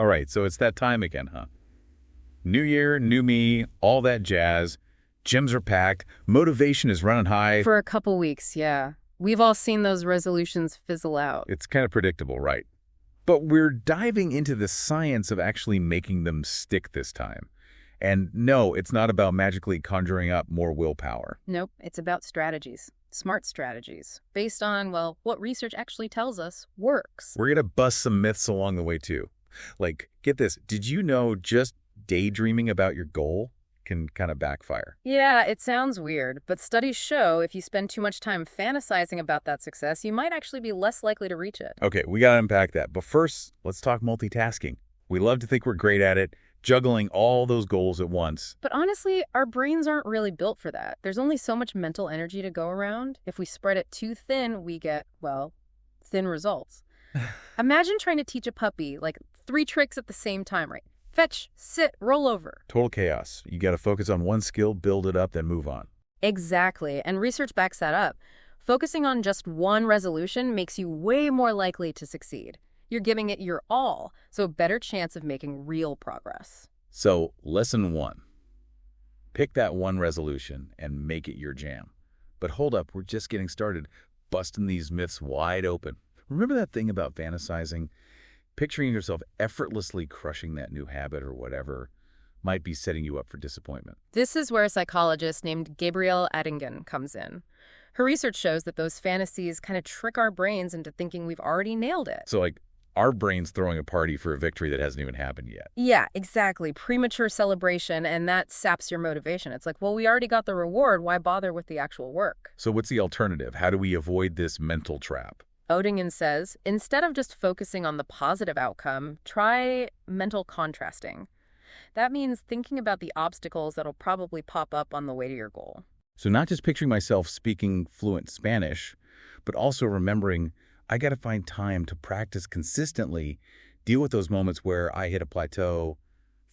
All right, so it's that time again, huh? New year, new me, all that jazz. Gyms are packed. Motivation is running high. For a couple weeks, yeah. We've all seen those resolutions fizzle out. It's kind of predictable, right? But we're diving into the science of actually making them stick this time. And no, it's not about magically conjuring up more willpower. Nope, it's about strategies. Smart strategies. Based on, well, what research actually tells us works. We're going to bust some myths along the way, too. Like, get this, did you know just daydreaming about your goal can kind of backfire? Yeah, it sounds weird, but studies show if you spend too much time fantasizing about that success, you might actually be less likely to reach it. Okay, we got to unpack that. But first, let's talk multitasking. We love to think we're great at it, juggling all those goals at once. But honestly, our brains aren't really built for that. There's only so much mental energy to go around. If we spread it too thin, we get, well, thin results. Imagine trying to teach a puppy, like, 3 tricks at the same time, right? Fetch, sit, roll over. Total chaos. You got to focus on one skill, build it up, then move on. Exactly, and research backs that up. Focusing on just one resolution makes you way more likely to succeed. You're giving it your all, so a better chance of making real progress. So, lesson 1. Pick that one resolution and make it your jam. But hold up, we're just getting started, busting these myths wide open. Remember that thing about fantasizing? Picturing yourself effortlessly crushing that new habit or whatever might be setting you up for disappointment. This is where a psychologist named Gabrielle Adingen comes in. Her research shows that those fantasies kind of trick our brains into thinking we've already nailed it. So, like, our brain's throwing a party for a victory that hasn't even happened yet. Yeah, exactly. Premature celebration, and that saps your motivation. It's like, well, we already got the reward. Why bother with the actual work? So what's the alternative? How do we avoid this mental trap? Odingen says, instead of just focusing on the positive outcome, try mental contrasting. That means thinking about the obstacles that'll probably pop up on the way to your goal. So not just picturing myself speaking fluent Spanish, but also remembering I got to find time to practice consistently, deal with those moments where I hit a plateau,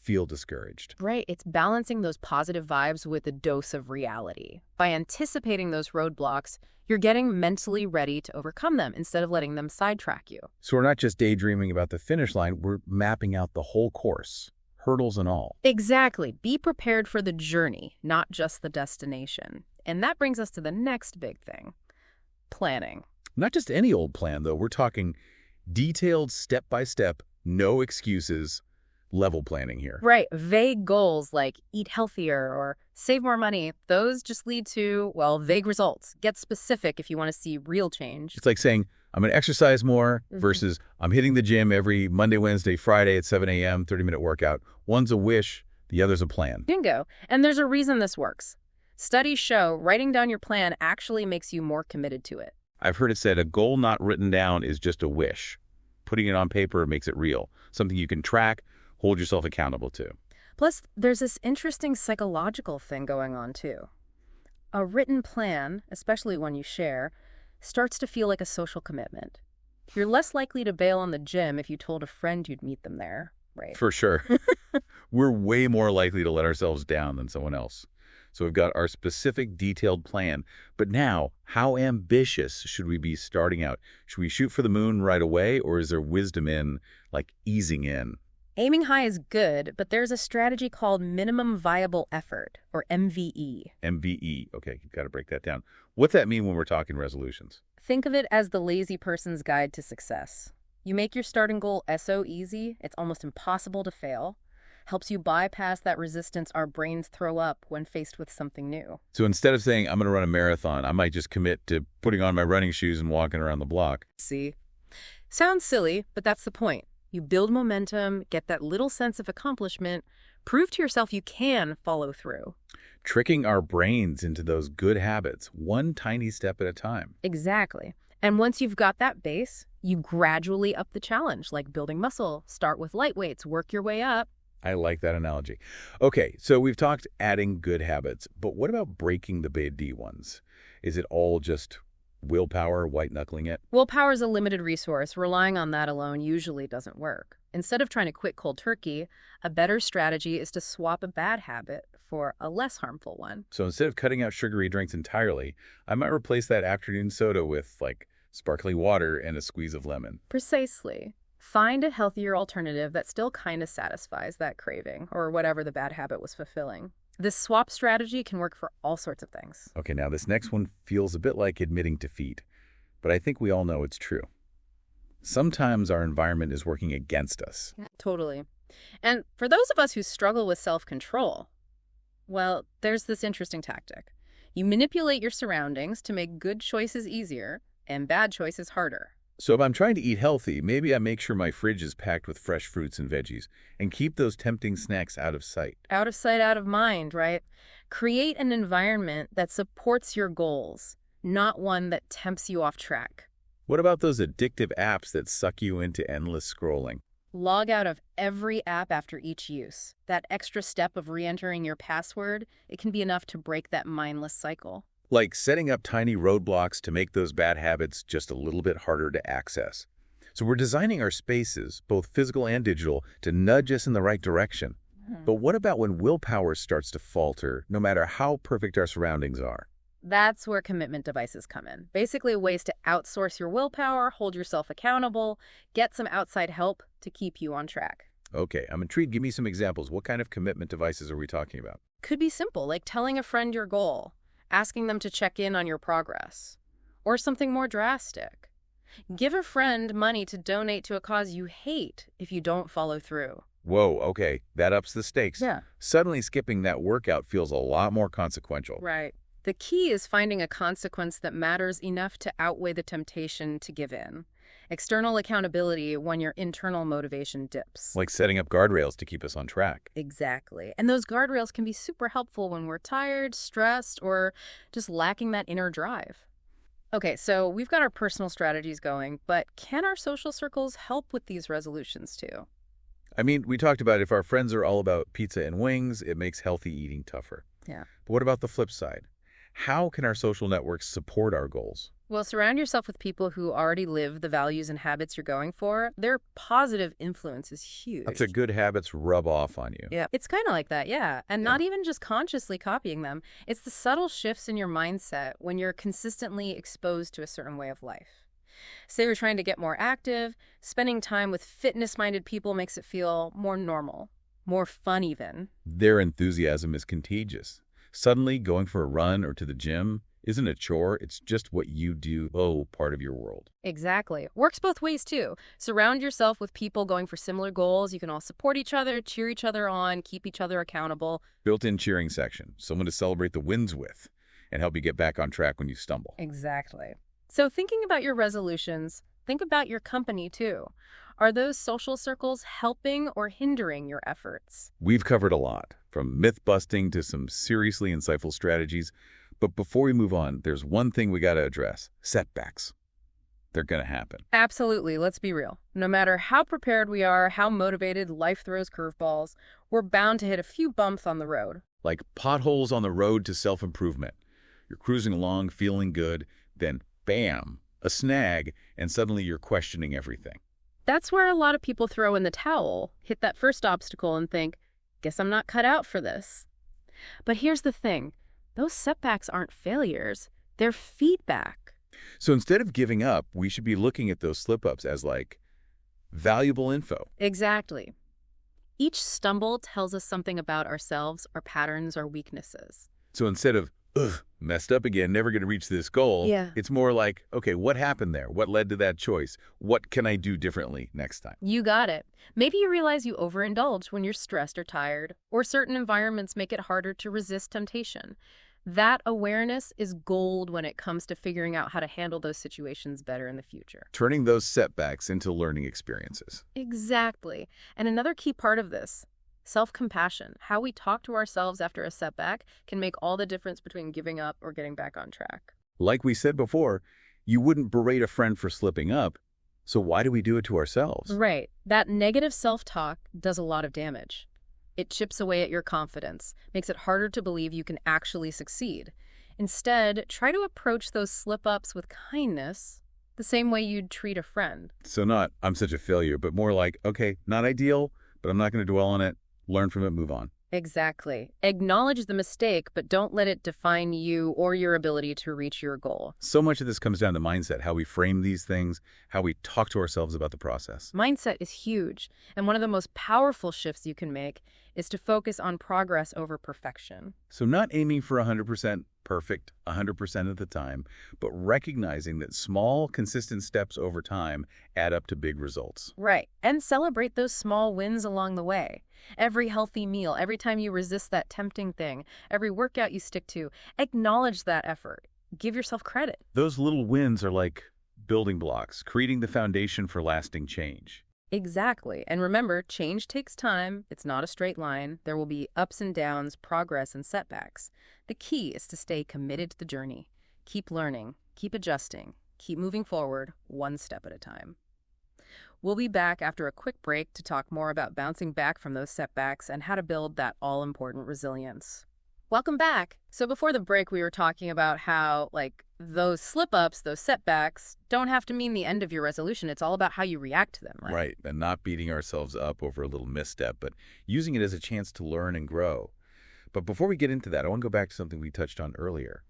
feel discouraged. Right. It's balancing those positive vibes with a dose of reality. By anticipating those roadblocks, you're getting mentally ready to overcome them instead of letting them sidetrack you. So we're not just daydreaming about the finish line, we're mapping out the whole course, hurdles and all. Exactly. Be prepared for the journey, not just the destination. And that brings us to the next big thing, planning. Not just any old plan, though. We're talking detailed, step-by-step, no excuses, level planning here. Right. Vague goals like eat healthier or save more money, those just lead to, well, vague results. Get specific if you want to see real change. It's like saying, I'm going to exercise more versus I'm hitting the gym every Monday, Wednesday, Friday at 7 a.m., 30-minute workout. One's a wish, the other's a plan. Bingo. And there's a reason this works. Studies show writing down your plan actually makes you more committed to it. I've heard it said a goal not written down is just a wish. Putting it on paper makes it real, something you can track, hold yourself accountable to. Plus, there's this interesting psychological thing going on, too. A written plan, especially one you share, starts to feel like a social commitment. You're less likely to bail on the gym if you told a friend you'd meet them there, right? For sure. We're way more likely to let ourselves down than someone else. So we've got our specific detailed plan. But now, how ambitious should we be starting out? Should we shoot for the moon right away, or is there wisdom in, like, easing in? Aiming high is good, but there's a strategy called minimum viable effort, or MVE. MVE. Okay, you've got to break that down. What's that mean when we're talking resolutions? Think of it as the lazy person's guide to success. You make your starting goal so easy, it's almost impossible to fail. Helps you bypass that resistance our brains throw up when faced with something new. So instead of saying, I'm going to run a marathon, I might just commit to putting on my running shoes and walking around the block. See? Sounds silly, but that's the point. You build momentum, get that little sense of accomplishment, prove to yourself you can follow through. Tricking our brains into those good habits, one tiny step at a time. Exactly. And once you've got that base, you gradually up the challenge, like building muscle. Start with light weights, work your way up. I like that analogy. Okay, so we've talked adding good habits, but what about breaking the bad D ones? Is it all just willpower, white-knuckling it? Willpower is a limited resource. Relying on that alone usually doesn't work. Instead of trying to quit cold turkey, a better strategy is to swap a bad habit for a less harmful one. So instead of cutting out sugary drinks entirely, I might replace that afternoon soda with, like, sparkling water and a squeeze of lemon. Precisely. Find a healthier alternative that still kind of satisfies that craving or whatever the bad habit was fulfilling. This swap strategy can work for all sorts of things. Okay, now this next one feels a bit like admitting defeat, but I think we all know it's true. Sometimes our environment is working against us. Totally. And for those of us who struggle with self-control, well, there's this interesting tactic. You manipulate your surroundings to make good choices easier and bad choices harder. So if I'm trying to eat healthy, maybe I make sure my fridge is packed with fresh fruits and veggies and keep those tempting snacks out of sight. Out of sight, out of mind, right? Create an environment that supports your goals, not one that tempts you off track. What about those addictive apps that suck you into endless scrolling? Log out of every app after each use. That extra step of re-entering your password, it can be enough to break that mindless cycle. Like setting up tiny roadblocks to make those bad habits just a little bit harder to access. So we're designing our spaces, both physical and digital, to nudge us in the right direction. But what about when willpower starts to falter, no matter how perfect our surroundings are? That's where commitment devices come in. Basically, ways to outsource your willpower, hold yourself accountable, get some outside help to keep you on track. Okay, I'm intrigued. Give me some examples. What kind of commitment devices are we talking about? Could be simple, like telling a friend your goal, asking them to check in on your progress, or something more drastic. Give a friend money to donate to a cause you hate if you don't follow through. Whoa, okay, that ups the stakes. Yeah. Suddenly skipping that workout feels a lot more consequential. Right. The key is finding a consequence that matters enough to outweigh the temptation to give in. External accountability when your internal motivation dips. Like setting up guardrails to keep us on track. Exactly. And those guardrails can be super helpful when we're tired, stressed, or just lacking that inner drive. Okay, so we've got our personal strategies going, but can our social circles help with these resolutions too? I mean, we talked about if our friends are all about pizza and wings, it makes healthy eating tougher. Yeah. But what about the flip side? How can our social networks support our goals? Well, surround yourself with people who already live the values and habits you're going for. Their positive influence is huge. That's a good habits rub off on you. Yeah, it's kind of like that, yeah. And not even just consciously copying them. It's the subtle shifts in your mindset when you're consistently exposed to a certain way of life. Say you're trying to get more active, spending time with fitness-minded people makes it feel more normal, more fun even. Their enthusiasm is contagious. Suddenly, going for a run or to the gym isn't a chore, it's just what you do, part of your world. Exactly. Works both ways, too. Surround yourself with people going for similar goals. You can all support each other, cheer each other on, keep each other accountable. Built-in cheering section, someone to celebrate the wins with, and help you get back on track when you stumble. Exactly. So thinking about your resolutions, think about your company, too. Are those social circles helping or hindering your efforts? We've covered a lot, from myth-busting to some seriously insightful strategies. But before we move on, there's one thing we got to address. Setbacks. They're going to happen. Absolutely. Let's be real. No matter how prepared we are, how motivated, life throws curveballs, we're bound to hit a few bumps on the road. Like potholes on the road to self-improvement. You're cruising along, feeling good, then bam, a snag, and suddenly you're questioning everything. That's where a lot of people throw in the towel, hit that first obstacle and think, guess I'm not cut out for this. But here's the thing. Those setbacks aren't failures. They're feedback. So instead of giving up, we should be looking at those slip-ups as like valuable info. Exactly. Each stumble tells us something about ourselves, our patterns, our weaknesses. So instead of, ugh, messed up again, never going to reach this goal, it's more like, okay, what happened there? What led to that choice? What can I do differently next time? You got it. Maybe you realize you overindulge when you're stressed or tired, or certain environments make it harder to resist temptation. That awareness is gold when it comes to figuring out how to handle those situations better in the future. Turning those setbacks into learning experiences. Exactly. And another key part of this, self-compassion. How we talk to ourselves after a setback can make all the difference between giving up or getting back on track. Like we said before, you wouldn't berate a friend for slipping up, so why do we do it to ourselves? Right. That negative self-talk does a lot of damage. It chips away at your confidence, makes it harder to believe you can actually succeed. Instead, try to approach those slip-ups with kindness, the same way you'd treat a friend. So not, I'm such a failure, but more like, okay, not ideal, but I'm not going to dwell on it, learn from it, move on. Exactly. Acknowledge the mistake, but don't let it define you or your ability to reach your goal. So much of this comes down to mindset, how we frame these things, how we talk to ourselves about the process. Mindset is huge, and one of the most powerful shifts you can make is to focus on progress over perfection. So not aiming for 100% perfect 100% of the time, but recognizing that small, consistent steps over time add up to big results. Right, and celebrate those small wins along the way. Every healthy meal, every time you resist that tempting thing, every workout you stick to, acknowledge that effort. Give yourself credit. Those little wins are like building blocks, creating the foundation for lasting change. Exactly. And remember, change takes time. It's not a straight line. There will be ups and downs, progress, and setbacks. The key is to stay committed to the journey. Keep learning, keep adjusting, keep moving forward, one step at a time. We'll be back after a quick break to talk more about bouncing back from those setbacks and how to build that all-important resilience. Welcome back. So before the break, we were talking about how, those slip-ups, those setbacks, don't have to mean the end of your resolution. It's all about how you react to them, right? Right, and not beating ourselves up over a little misstep, but using it as a chance to learn and grow. But before we get into that, I want to go back to something we touched on earlier,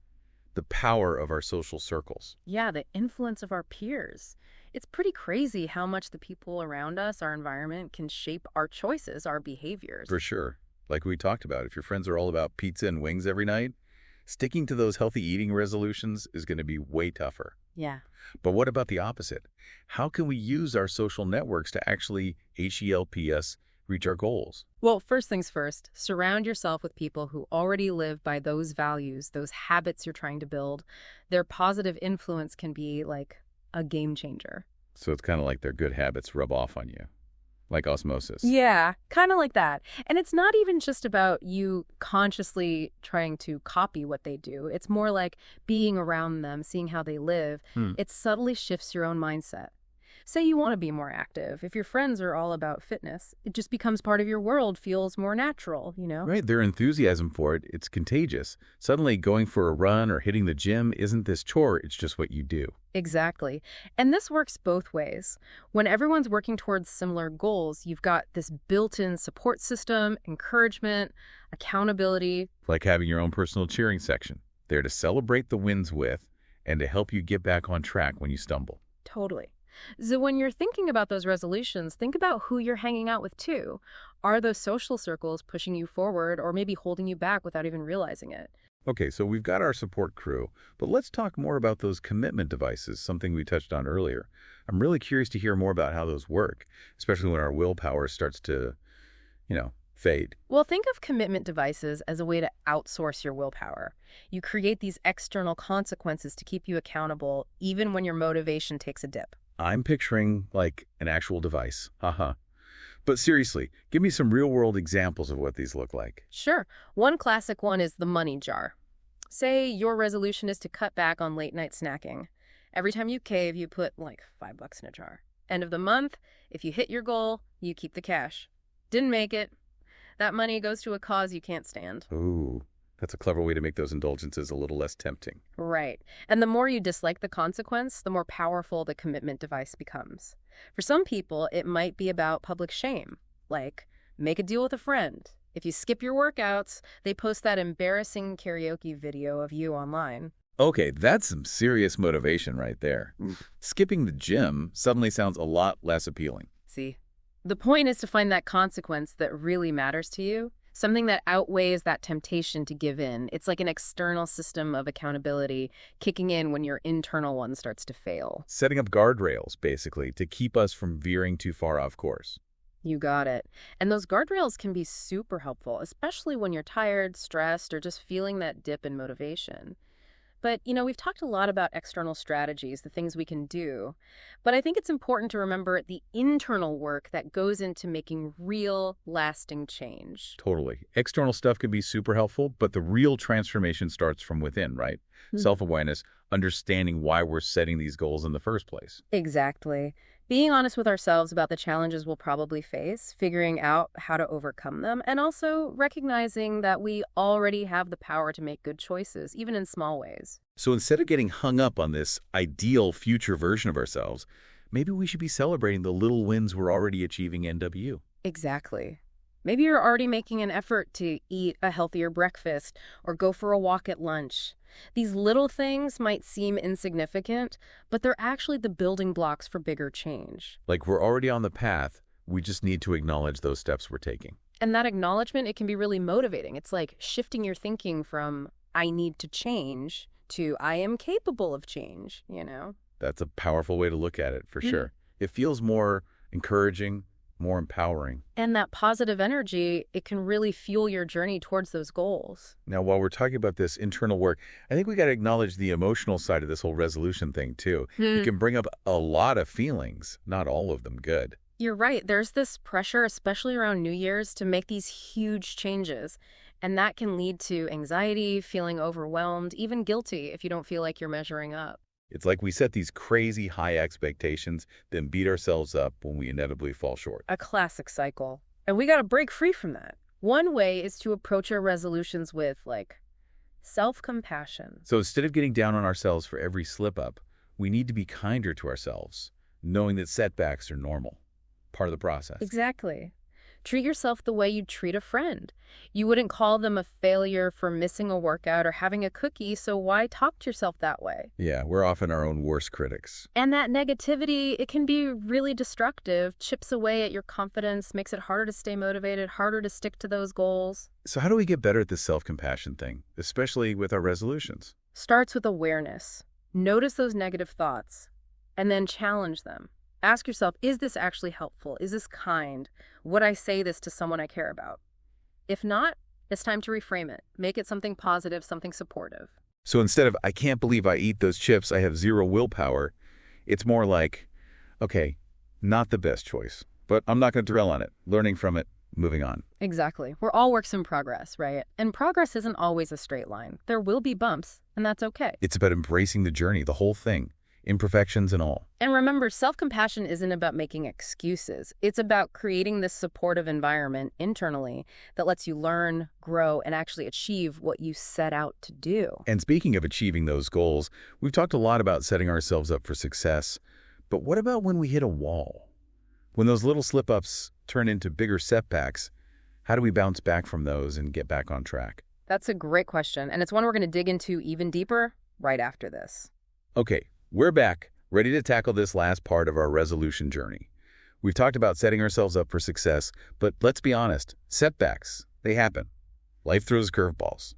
the power of our social circles. Yeah, the influence of our peers. It's pretty crazy how much the people around us, our environment, can shape our choices, our behaviors. For sure. Like we talked about, if your friends are all about pizza and wings every night, sticking to those healthy eating resolutions is going to be way tougher. Yeah. But what about the opposite? How can we use our social networks to actually help us reach our goals? Well, first things first, surround yourself with people who already live by those values, those habits you're trying to build. Their positive influence can be like a game changer. So it's kind of like their good habits rub off on you, like osmosis. Yeah, kind of like that. And it's not even just about you consciously trying to copy what they do. It's more like being around them, seeing how they live. It subtly shifts your own mindset. Say you want to be more active. If your friends are all about fitness, it just becomes part of your world, feels more natural, you know? Right, their enthusiasm for it, it's contagious. Suddenly going for a run or hitting the gym isn't this chore, it's just what you do. Exactly. And this works both ways. When everyone's working towards similar goals, you've got this built-in support system, encouragement, accountability. Like having your own personal cheering section, there to celebrate the wins with and to help you get back on track when you stumble. Totally. So when you're thinking about those resolutions, think about who you're hanging out with too. Are those social circles pushing you forward or maybe holding you back without even realizing it? Okay, so we've got our support crew, but let's talk more about those commitment devices, something we touched on earlier. I'm really curious to hear more about how those work, especially when our willpower starts to, fade. Well, think of commitment devices as a way to outsource your willpower. You create these external consequences to keep you accountable, even when your motivation takes a dip. I'm picturing like an actual device. Haha. But seriously, give me some real-world examples of what these look like. Sure. One classic one is the money jar. Say your resolution is to cut back on late-night snacking. Every time you cave, you put like $5 in a jar. End of the month, if you hit your goal, you keep the cash. Didn't make it. That money goes to a cause you can't stand. Ooh, that's a clever way to make those indulgences a little less tempting. Right. And the more you dislike the consequence, the more powerful the commitment device becomes. For some people, it might be about public shame, like make a deal with a friend. If you skip your workouts, they post that embarrassing karaoke video of you online. Okay, that's some serious motivation right there. Skipping the gym suddenly sounds a lot less appealing. See? The point is to find that consequence that really matters to you, something that outweighs that temptation to give in. It's like an external system of accountability kicking in when your internal one starts to fail. Setting up guardrails, basically, to keep us from veering too far off course. You got it. And those guardrails can be super helpful, especially when you're tired, stressed, or just feeling that dip in motivation. But, we've talked a lot about external strategies, the things we can do. But I think it's important to remember the internal work that goes into making real, lasting change. Totally. External stuff can be super helpful, but the real transformation starts from within, right? Self-awareness, understanding why we're setting these goals in the first place. Exactly. Being honest with ourselves about the challenges we'll probably face, figuring out how to overcome them, and also recognizing that we already have the power to make good choices, even in small ways. So instead of getting hung up on this ideal future version of ourselves, maybe we should be celebrating the little wins we're already achieving NW. Exactly. Maybe you're already making an effort to eat a healthier breakfast or go for a walk at lunch. These little things might seem insignificant, but they're actually the building blocks for bigger change. Like we're already on the path, we just need to acknowledge those steps we're taking. And that acknowledgement, it can be really motivating. It's like shifting your thinking from I need to change to I am capable of change, you know? That's a powerful way to look at it, for sure. It feels more encouraging, more empowering. And that positive energy, it can really fuel your journey towards those goals. Now, while we're talking about this internal work, I think we got to acknowledge the emotional side of this whole resolution thing, too. It can bring up a lot of feelings, not all of them good. You're right. There's this pressure, especially around New Year's, to make these huge changes. And that can lead to anxiety, feeling overwhelmed, even guilty if you don't feel like you're measuring up. It's like we set these crazy high expectations, then beat ourselves up when we inevitably fall short. A classic cycle. And we got to break free from that. One way is to approach our resolutions with, self-compassion. So instead of getting down on ourselves for every slip-up, we need to be kinder to ourselves, knowing that setbacks are normal, part of the process. Exactly. Treat yourself the way you'd treat a friend. You wouldn't call them a failure for missing a workout or having a cookie, so why talk to yourself that way? Yeah, we're often our own worst critics. And that negativity, it can be really destructive, chips away at your confidence, makes it harder to stay motivated, harder to stick to those goals. So how do we get better at this self-compassion thing, especially with our resolutions? Starts with awareness. Notice those negative thoughts, and then challenge them. Ask yourself, is this actually helpful? Is this kind? Would I say this to someone I care about? If not, it's time to reframe it. Make it something positive, something supportive. So instead of, I can't believe I eat those chips, I have zero willpower, it's more like, okay, not the best choice, but I'm not going to dwell on it, learning from it, moving on. Exactly. We're all works in progress, right? And progress isn't always a straight line. There will be bumps, and that's okay. It's about embracing the journey, the whole thing. Imperfections and all. And remember, self-compassion isn't about making excuses. It's about creating this supportive environment internally that lets you learn, grow, and actually achieve what you set out to do. And speaking of achieving those goals, we've talked a lot about setting ourselves up for success. But what about when we hit a wall? When those little slip-ups turn into bigger setbacks, how do we bounce back from those and get back on track? That's a great question, and it's one we're going to dig into even deeper right after this. Okay. We're back, ready to tackle this last part of our resolution journey. We've talked about setting ourselves up for success, but let's be honest, setbacks, they happen. Life throws curveballs.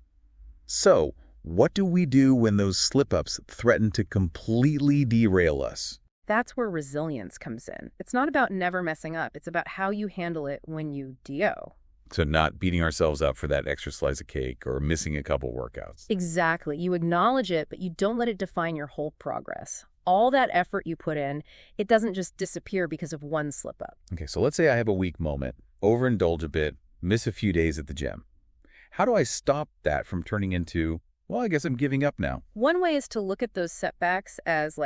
So, what do we do when those slip-ups threaten to completely derail us? That's where resilience comes in. It's not about never messing up. It's about how you handle it when you DO. So not beating ourselves up for that extra slice of cake or missing a couple workouts. Exactly. You acknowledge it, but you don't let it define your whole progress. All that effort you put in, it doesn't just disappear because of one slip-up. Okay, so let's say I have a weak moment, overindulge a bit, miss a few days at the gym. How do I stop that from turning into, well, I guess I'm giving up now? One way is to look at those setbacks as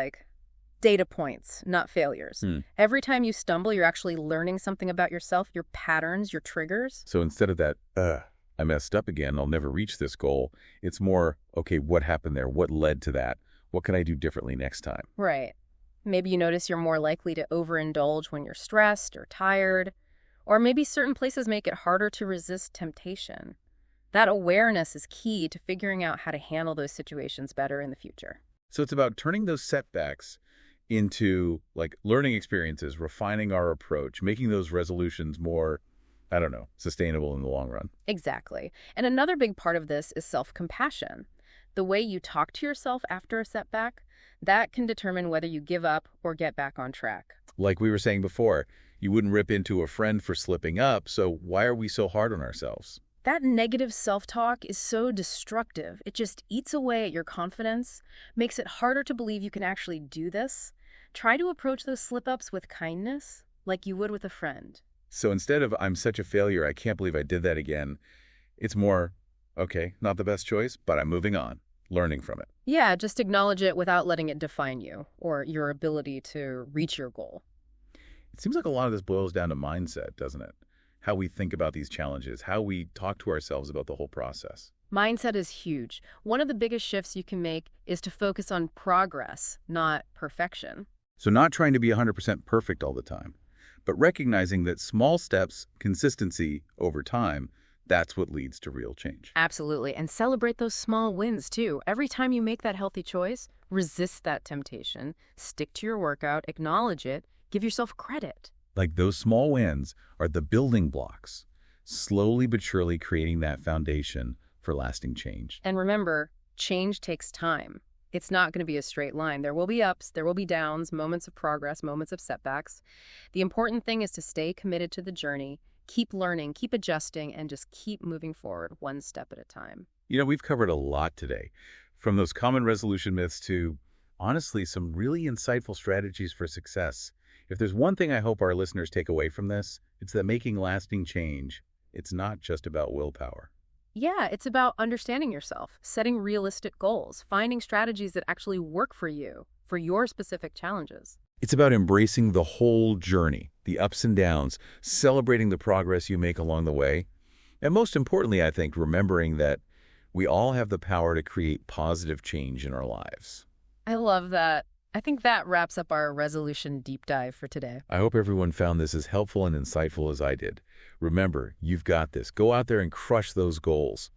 data points, not failures. Every time you stumble, you're actually learning something about yourself, your patterns, your triggers. So instead of that, I messed up again, I'll never reach this goal, it's more, okay, what happened there? What led to that? What can I do differently next time? Right. Maybe you notice you're more likely to overindulge when you're stressed or tired, or maybe certain places make it harder to resist temptation. That awareness is key to figuring out how to handle those situations better in the future. So it's about turning those setbacks into learning experiences, refining our approach, making those resolutions more, sustainable in the long run. Exactly. And another big part of this is self-compassion. The way you talk to yourself after a setback, that can determine whether you give up or get back on track. Like we were saying before, you wouldn't rip into a friend for slipping up, so why are we so hard on ourselves? That negative self-talk is so destructive. It just eats away at your confidence, makes it harder to believe you can actually do this. Try to approach those slip-ups with kindness, like you would with a friend. So instead of, I'm such a failure, I can't believe I did that again, it's more, okay, not the best choice, but I'm moving on, learning from it. Yeah, just acknowledge it without letting it define you or your ability to reach your goal. It seems like a lot of this boils down to mindset, doesn't it? How we think about these challenges, how we talk to ourselves about the whole process. Mindset is huge. One of the biggest shifts you can make is to focus on progress, not perfection. So not trying to be 100% perfect all the time, but recognizing that small steps, consistency over time, that's what leads to real change. Absolutely. And celebrate those small wins, too. Every time you make that healthy choice, resist that temptation, stick to your workout, acknowledge it, give yourself credit. Like those small wins are the building blocks, slowly but surely creating that foundation for lasting change. And remember, change takes time. It's not going to be a straight line. There will be ups, there will be downs, moments of progress, moments of setbacks. The important thing is to stay committed to the journey, keep learning, keep adjusting, and just keep moving forward one step at a time. We've covered a lot today, from those common resolution myths to, honestly, some really insightful strategies for success. If there's one thing I hope our listeners take away from this, it's that making lasting change, it's not just about willpower. Yeah, it's about understanding yourself, setting realistic goals, finding strategies that actually work for you, for your specific challenges. It's about embracing the whole journey, the ups and downs, celebrating the progress you make along the way, and most importantly, I think, remembering that we all have the power to create positive change in our lives. I love that. I think that wraps up our resolution deep dive for today. I hope everyone found this as helpful and insightful as I did. Remember, you've got this. Go out there and crush those goals.